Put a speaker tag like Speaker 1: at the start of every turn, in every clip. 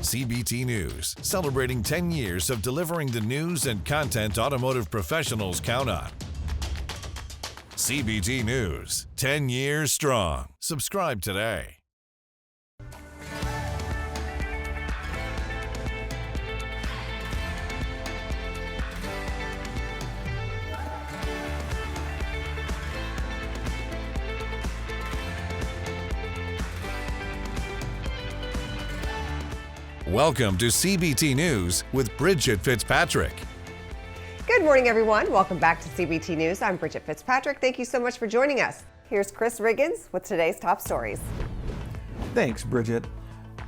Speaker 1: CBT News, celebrating 10 years of delivering the news and content automotive professionals count on. CBT News, 10 years strong. Subscribe today. Welcome to CBT News with Bridget Fitzpatrick.
Speaker 2: Good morning, everyone. Welcome back to CBT News. I'm Bridget Fitzpatrick. Thank you so much for joining us. Here's Chris Riggins with today's top stories.
Speaker 3: Thanks, Bridget.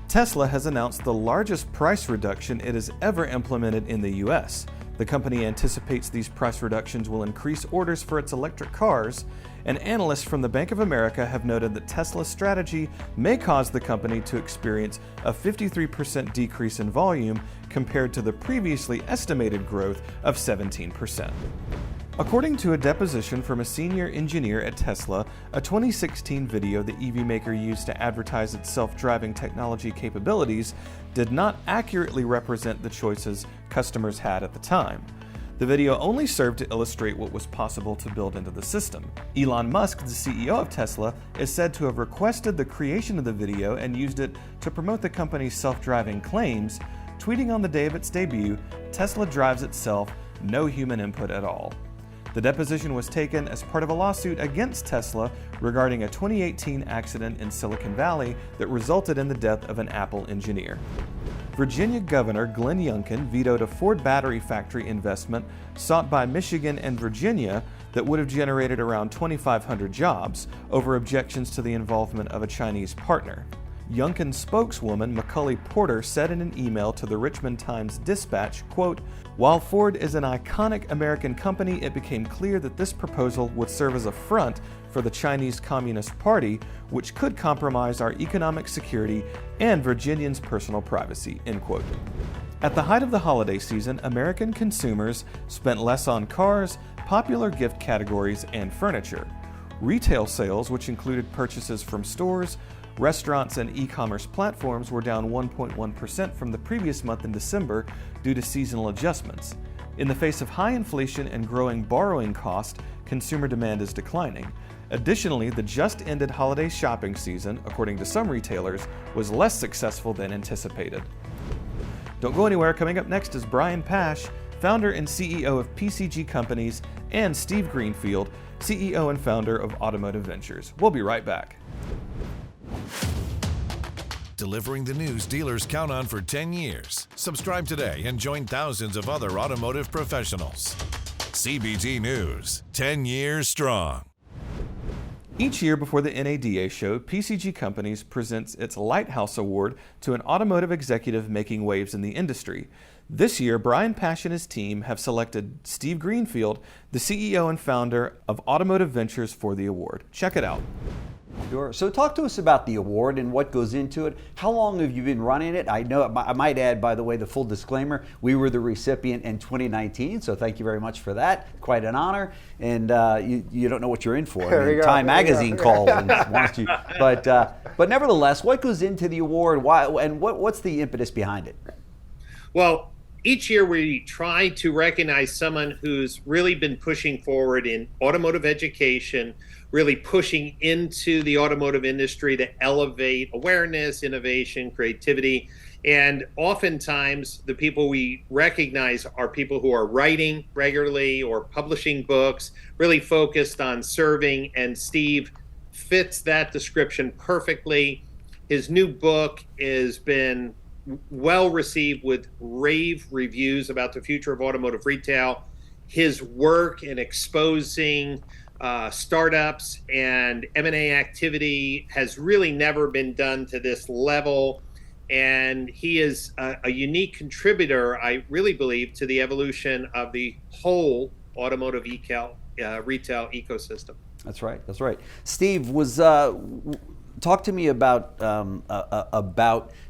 Speaker 3: Tesla has announced the largest price reduction it has ever implemented in the U.S. The company anticipates these price reductions will increase orders for its electric cars, and analysts from the Bank of America have noted that Tesla's strategy may cause the company to experience a 53% decrease in volume compared to the previously estimated growth of 17%. According to a deposition from a senior engineer at Tesla, a 2016 video the EV maker used to advertise its self-driving technology capabilities did not accurately represent the choices customers had at the time. The video only served to illustrate what was possible to build into the system. Elon Musk, the CEO of Tesla, is said to have requested the creation of the video and used it to promote the company's self-driving claims, tweeting on the day of its debut, "Tesla drives itself, no human input at all." The deposition was taken as part of a lawsuit against Tesla regarding a 2018 accident in Silicon Valley that resulted in the death of an Apple engineer. Virginia Governor Glenn Youngkin vetoed a Ford battery factory investment sought by Michigan and Virginia that would have generated around 2,500 jobs over objections to the involvement of a Chinese partner. Youngkin's spokeswoman, Macaulay Porter, said in an email to the Richmond Times-Dispatch, quote, "While Ford is an iconic American company, it became clear that this proposal would serve as a front for the Chinese Communist Party, which could compromise our economic security and Virginians' personal privacy," end quote. At the height of the holiday season, American consumers spent less on cars, popular gift categories, and furniture. Retail sales, which included purchases from stores, restaurants, and e-commerce platforms, were down 1.1% from the previous month in December due to seasonal adjustments. In the face of high inflation and growing borrowing cost, consumer demand is declining. Additionally, the just-ended holiday shopping season, according to some retailers, was less successful than anticipated. Don't go anywhere. Coming up next is Brian Pash, founder and CEO of PCG Companies, and Steve Greenfield, CEO and founder of Automotive Ventures. We'll be right back.
Speaker 1: Delivering the news dealers count on for 10 years. Subscribe today and join thousands of other automotive professionals. CBT News, 10 years strong.
Speaker 3: Each year before the NADA show, PCG Companies presents its Lighthouse Award to an automotive executive making waves in the industry. This year, Brian Pash and his team have selected Steve Greenfield, the CEO and founder of Automotive Ventures, for the award. Check it out.
Speaker 4: Sure. So talk to us about the award and what goes into it. How long have you been running it? I know, I might add, by the way, the full disclaimer, we were the recipient in 2019, so thank you very much for that. Quite an honor, and you don't know what you're in for. I mean, Time Magazine called and wants you. But nevertheless, what goes into the award? Why, and what's the impetus behind it?
Speaker 5: Well, each year we try to recognize someone who's really been pushing forward in automotive education, really pushing into the automotive industry to elevate awareness, innovation, creativity. And oftentimes the people we recognize are people who are writing regularly or publishing books, really focused on serving, and Steve fits that description perfectly. His new book has been well received with rave reviews about the future of automotive retail. His work in exposing startups and M&A activity has really never been done to this level. And he is a unique contributor, I really believe, to the evolution of the whole automotive retail ecosystem.
Speaker 4: That's right. That's right. Steve, was Talk to me about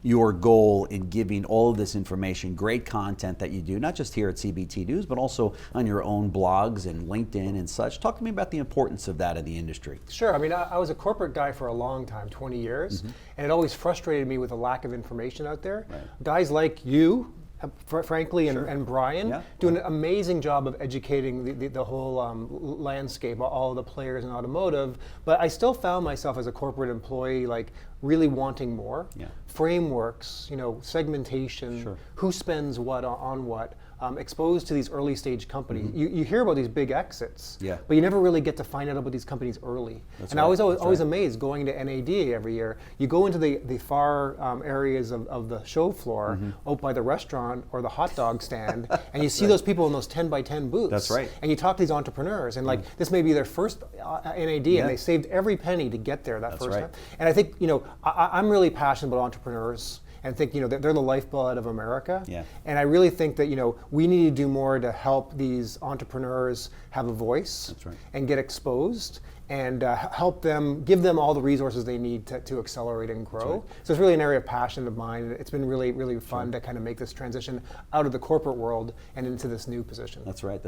Speaker 4: your goal in giving all of this information, great content that you do, not just here at CBT News, but also on your own blogs and LinkedIn and such. Talk to me about the importance of that in the industry.
Speaker 6: Sure. I mean, I was a corporate guy for a long time, 20 years, and it always frustrated me with the lack of information out there. Right. Guys like you, frankly, and Brian, do an amazing job of educating the whole landscape, all of the players in automotive. But I still found myself as a corporate employee, like really wanting more. Frameworks, segmentation, who spends what on what. Exposed to these early stage companies. You hear about these big exits, but you never really get to find out about these companies early. I was always amazed going to NAD every year. You go into the far areas of the show floor, out by the restaurant or the hot dog stand, and you see those people in those 10 by 10 booths.
Speaker 4: That's right.
Speaker 6: And you talk to these entrepreneurs, and like this may be their first NAD, and they saved every penny to get there that first time. And I think I'm really passionate about entrepreneurs. And think they're the lifeblood of America. And I really think that we need to do more to help these entrepreneurs have a voice and get exposed, and help them, give them all the resources they need to accelerate and grow. So it's really an area of passion of mine. It's been really, really fun to kind of make this transition out of the corporate world and into this new position.
Speaker 4: That's right.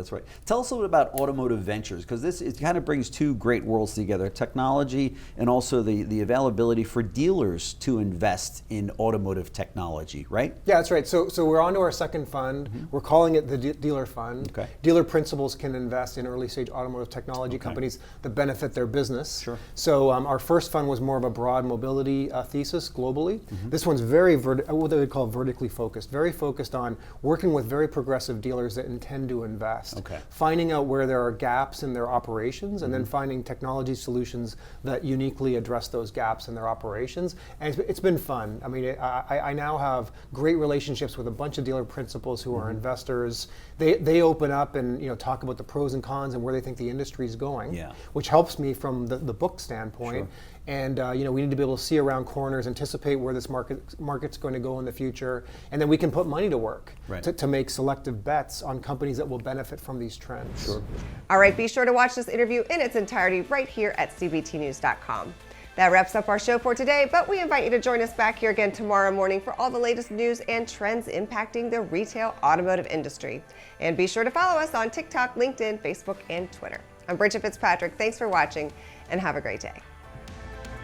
Speaker 4: Tell us a little about Automotive Ventures, because it kind of brings two great worlds together, technology and also the availability for dealers to invest in automotive technology, right?
Speaker 6: Yeah, that's right. So we're on to our second fund. We're calling it the Dealer Fund. Dealer principals can invest in early stage automotive technology companies that benefit their business. So our first fund was more of a broad mobility thesis globally. This one's very what they would call vertically focused, very focused on working with very progressive dealers that intend to invest, finding out where there are gaps in their operations, and then finding technology solutions that uniquely address those gaps in their operations. And it's been fun. I mean, I now have great relationships with a bunch of dealer principals who are investors. They open up and talk about the pros and cons and where they think the industry is going, which helps me from the book standpoint. And we need to be able to see around corners, anticipate where this market's going to go in the future, and then we can put money to work to make selective bets on companies that will benefit from these trends.
Speaker 2: All right, be sure to watch this interview in its entirety right here at cbtnews.com. That wraps up our show for today, but we invite you to join us back here again tomorrow morning for all the latest news and trends impacting the retail automotive industry. And be sure to follow us on TikTok, LinkedIn, Facebook, and Twitter. I'm Bridget Fitzpatrick. Thanks for watching, and have a great day.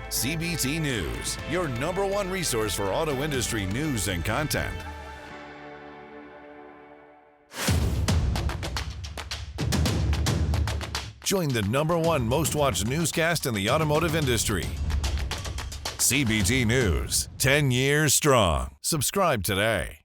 Speaker 1: CBT News, your #1 resource for auto industry news and content. Join the #1 most watched newscast in the automotive industry. CBT News, 10 years strong. Subscribe today.